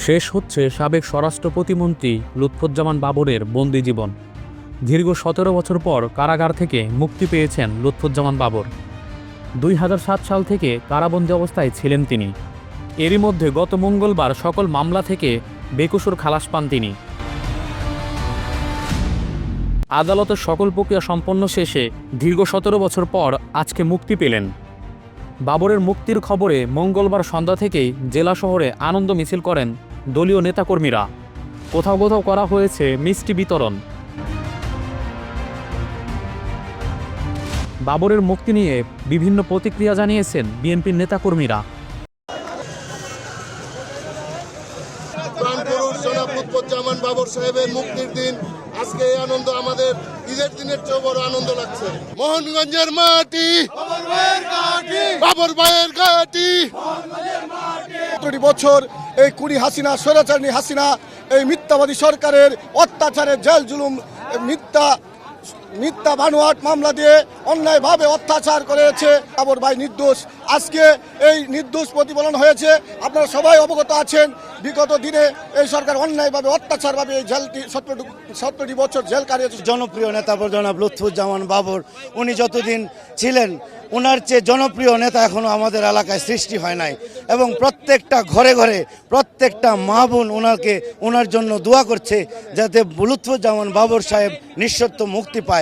শেষ হচ্ছে সাবেক স্বরাষ্ট্র প্রতিমন্ত্রী লুৎফুজ্জামান বাবরের বন্দি জীবন। দীর্ঘ ১৭ বছর পর কারাগার থেকে মুক্তি পেয়েছেন লুৎফুজ্জামান বাবর। ২০০৭ সাল থেকে কারাবন্দী অবস্থায় ছিলেন তিনি। এরই মধ্যে গত মঙ্গলবার সকল মামলা থেকে বেকসুর খালাস পান তিনি। আদালতের সকল প্রক্রিয়া সম্পন্ন শেষে দীর্ঘ ১৭ বছর পর আজকে মুক্তি পেলেন। বাবরের মুক্তির খবরে মঙ্গলবার সন্ধ্যা থেকেই জেলা শহরে আনন্দ মিছিল করেন দলীয় নেতাকর্মীরা। কোথাও কোথাও করা হয়েছে মিষ্টি বিতরণ। বাবরের মুক্তি নিয়ে বিভিন্ন প্রতিক্রিয়া জানিয়েছেন বিএনপির নেতাকর্মীরা। লুৎফুজ্জামান বাবর সাহেবের মুক্তির দিন, আজকে এই আনন্দ আমাদের ঈদের দিনের চেয়েও বড় আনন্দ লাগছে। মোহনগঞ্জের মাটি, বাবর ভাইয়ের ঘাঁটি। ১৭ বছর এই কুড়ি হাসিনা, স্বৈরাচারী হাসিনা, এই মিথ্যাবাদী সরকারের অত্যাচারের জেল জুলুম, মিথ্যা বানোয়াট মামলা দিয়ে অন্যায়ভাবে অত্যাচার করেছে। বাবর ভাই নির্দোষ। আজকে এই নির্দোষ প্রতিফলন হয়েছে। আপনারা সবাই অবগত আছেন, বিগত দিনে এই সরকার অন্যায়ভাবে অত্যাচারভাবে এই জেলটি ১৭টি বছর জেল কাটিয়েছে। জনপ্রিয় নেতা জনাব লুৎফুজ্জামান বাবর, উনি যতদিন ছিলেন ওনার চেয়ে জনপ্রিয় নেতা এখনো আমাদের এলাকায় সৃষ্টি হয় নাই, এবং প্রত্যেকটা ঘরে ঘরে প্রত্যেকটা মা বোন ওনার জন্য দোয়া করছে যাতে লুৎফুজ্জামান বাবর সাহেব নিঃশর্ত মুক্তি পায়।